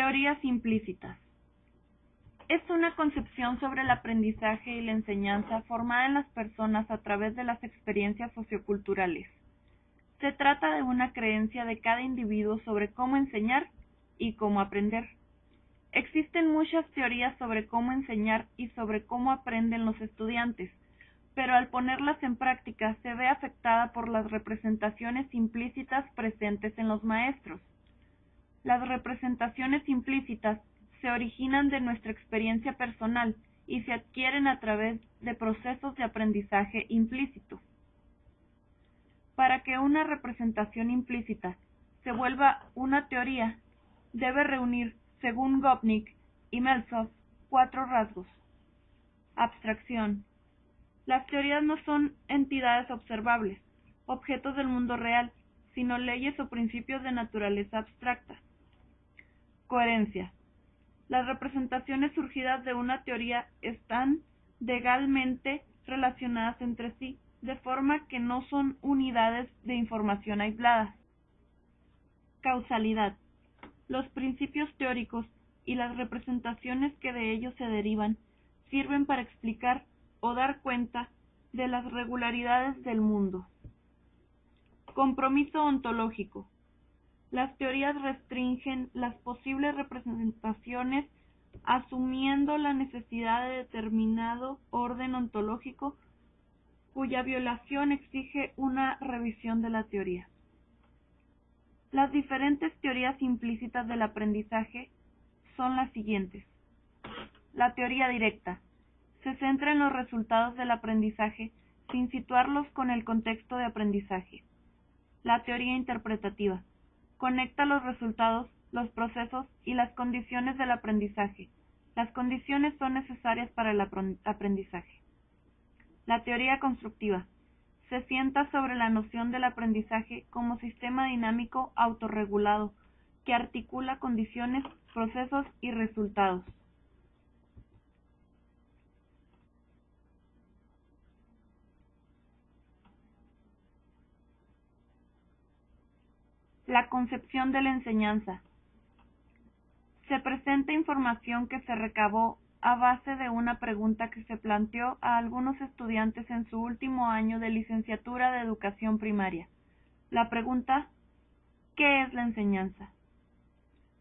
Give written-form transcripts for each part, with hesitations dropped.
Teorías implícitas. Es una concepción sobre el aprendizaje y la enseñanza formada en las personas a través de las experiencias socioculturales. Se trata de una creencia de cada individuo sobre cómo enseñar y cómo aprender. Existen muchas teorías sobre cómo enseñar y sobre cómo aprenden los estudiantes, pero al ponerlas en práctica se ve afectada por las representaciones implícitas presentes en los maestros. Las representaciones implícitas se originan de nuestra experiencia personal y se adquieren a través de procesos de aprendizaje implícito. Para que una representación implícita se vuelva una teoría, debe reunir, según Gopnik y Meltzoff, 4 rasgos. Abstracción. Las teorías no son entidades observables, objetos del mundo real, sino leyes o principios de naturaleza abstracta. Coherencia. Las representaciones surgidas de una teoría están legalmente relacionadas entre sí, de forma que no son unidades de información aisladas. Causalidad. Los principios teóricos y las representaciones que de ellos se derivan sirven para explicar o dar cuenta de las regularidades del mundo. Compromiso ontológico. Las teorías restringen las posibles representaciones asumiendo la necesidad de determinado orden ontológico cuya violación exige una revisión de la teoría. Las diferentes teorías implícitas del aprendizaje son las siguientes. La teoría directa. Se centra en los resultados del aprendizaje sin situarlos con el contexto de aprendizaje. La teoría interpretativa. Conecta los resultados, los procesos y las condiciones del aprendizaje. Las condiciones son necesarias para el aprendizaje. La teoría constructiva. Se sienta sobre la noción del aprendizaje como sistema dinámico autorregulado que articula condiciones, procesos y resultados. La concepción de la enseñanza. Se presenta información que se recabó a base de una pregunta que se planteó a algunos estudiantes en su último año de licenciatura de educación primaria. La pregunta: ¿qué es la enseñanza?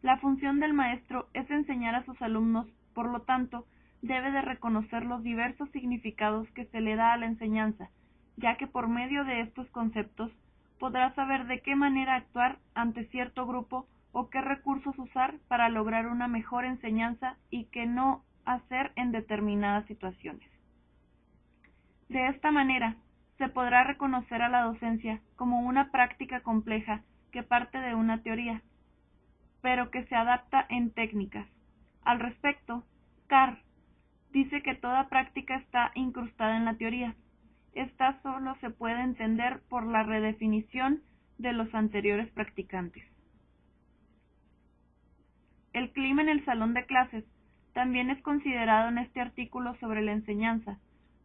La función del maestro es enseñar a sus alumnos, por lo tanto, debe de reconocer los diversos significados que se le da a la enseñanza, ya que por medio de estos conceptos podrá saber de qué manera actuar ante cierto grupo o qué recursos usar para lograr una mejor enseñanza y qué no hacer en determinadas situaciones. De esta manera, se podrá reconocer a la docencia como una práctica compleja que parte de una teoría, pero que se adapta en técnicas. Al respecto, Carr dice que toda práctica está incrustada en la teoría. Esta solo se puede entender por la redefinición de los anteriores practicantes. El clima en el salón de clases también es considerado en este artículo sobre la enseñanza,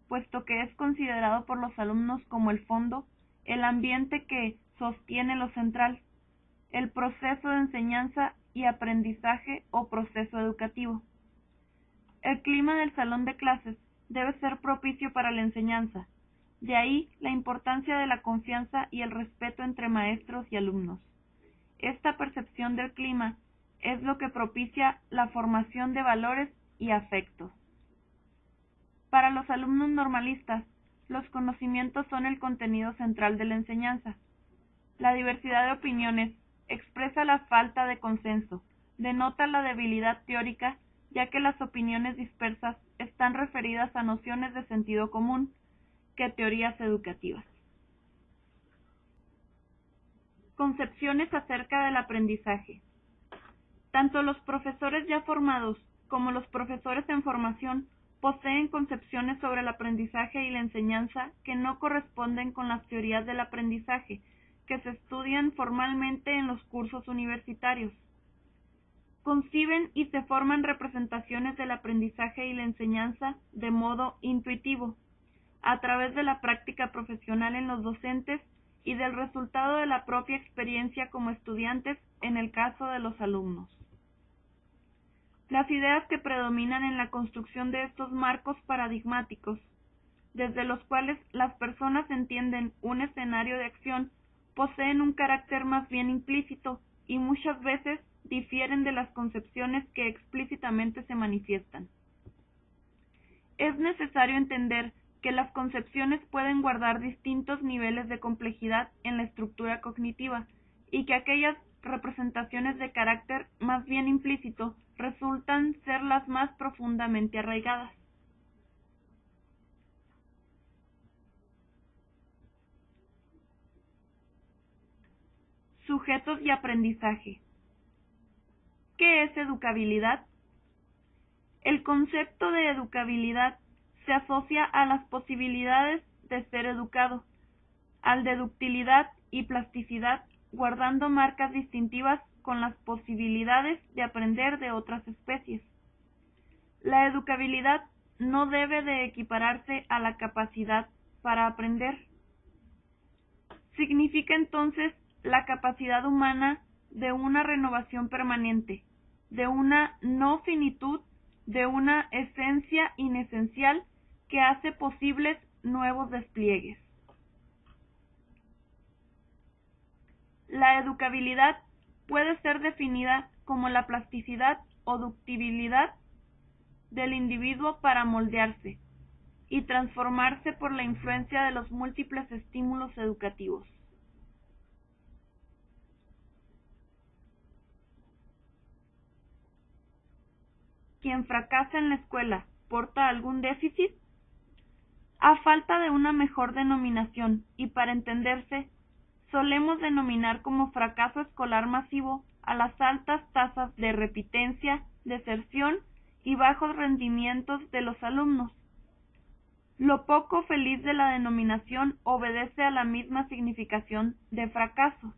puesto que es considerado por los alumnos como el fondo, el ambiente que sostiene lo central, el proceso de enseñanza y aprendizaje o proceso educativo. El clima del salón de clases debe ser propicio para la enseñanza, de ahí la importancia de la confianza y el respeto entre maestros y alumnos. Esta percepción del clima es lo que propicia la formación de valores y afectos. Para los alumnos normalistas, los conocimientos son el contenido central de la enseñanza. La diversidad de opiniones expresa la falta de consenso, denota la debilidad teórica, ya que las opiniones dispersas están referidas a nociones de sentido común que teorías educativas. Concepciones acerca del aprendizaje. Tanto los profesores ya formados como los profesores en formación poseen concepciones sobre el aprendizaje y la enseñanza que no corresponden con las teorías del aprendizaje que se estudian formalmente en los cursos universitarios. Conciben y se forman representaciones del aprendizaje y la enseñanza de modo intuitivo, a través de la práctica profesional en los docentes y del resultado de la propia experiencia como estudiantes en el caso de los alumnos. Las ideas que predominan en la construcción de estos marcos paradigmáticos, desde los cuales las personas entienden un escenario de acción, poseen un carácter más bien implícito y muchas veces difieren de las concepciones que explícitamente se manifiestan. Es necesario entender que las concepciones pueden guardar distintos niveles de complejidad en la estructura cognitiva y que aquellas representaciones de carácter más bien implícito resultan ser las más profundamente arraigadas. Sujetos y aprendizaje. ¿Qué es educabilidad? El concepto de educabilidad se asocia a las posibilidades de ser educado, al de ductilidad y plasticidad, guardando marcas distintivas con las posibilidades de aprender de otras especies. La educabilidad no debe de equipararse a la capacidad para aprender. Significa entonces la capacidad humana de una renovación permanente, de una no finitud, de una esencia inesencial que hace posibles nuevos despliegues. La educabilidad puede ser definida como la plasticidad o ductibilidad del individuo para moldearse y transformarse por la influencia de los múltiples estímulos educativos. Quien fracasa en la escuela porta algún déficit. A falta de una mejor denominación y para entenderse, solemos denominar como fracaso escolar masivo a las altas tasas de repitencia, deserción y bajos rendimientos de los alumnos. Lo poco feliz de la denominación obedece a la misma significación de fracaso.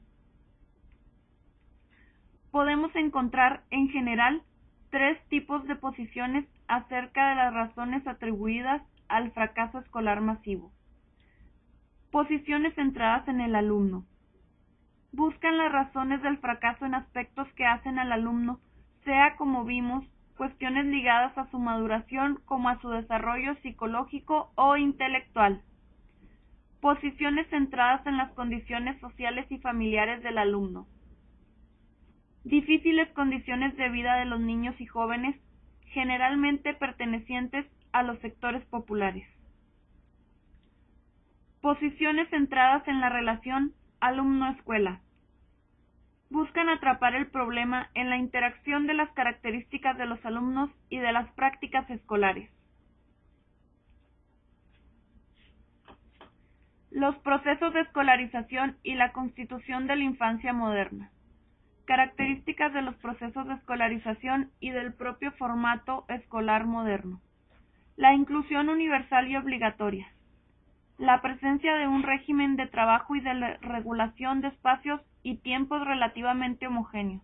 Podemos encontrar, en general, tres tipos de posiciones acerca de las razones atribuidas al fracaso escolar masivo. Posiciones centradas en el alumno. Buscan las razones del fracaso en aspectos que hacen al alumno, sea como vimos, cuestiones ligadas a su maduración como a su desarrollo psicológico o intelectual. Posiciones centradas en las condiciones sociales y familiares del alumno. Difíciles condiciones de vida de los niños y jóvenes, generalmente pertenecientes a los sectores populares. Posiciones centradas en la relación alumno-escuela. Buscan atrapar el problema en la interacción de las características de los alumnos y de las prácticas escolares. Los procesos de escolarización y la constitución de la infancia moderna. Características de los procesos de escolarización y del propio formato escolar moderno. La inclusión universal y obligatoria. La presencia de un régimen de trabajo y de regulación de espacios y tiempos relativamente homogéneos.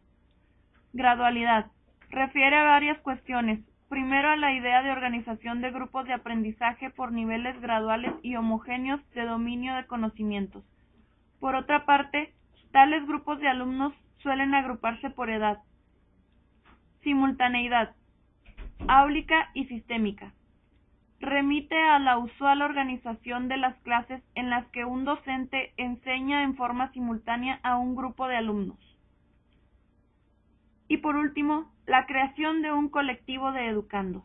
Gradualidad. Refiere a varias cuestiones. Primero, a la idea de organización de grupos de aprendizaje por niveles graduales y homogéneos de dominio de conocimientos. Por otra parte, tales grupos de alumnos suelen agruparse por edad. Simultaneidad. Áulica y sistémica. Remite a la usual organización de las clases en las que un docente enseña en forma simultánea a un grupo de alumnos. Y por último, la creación de un colectivo de educandos.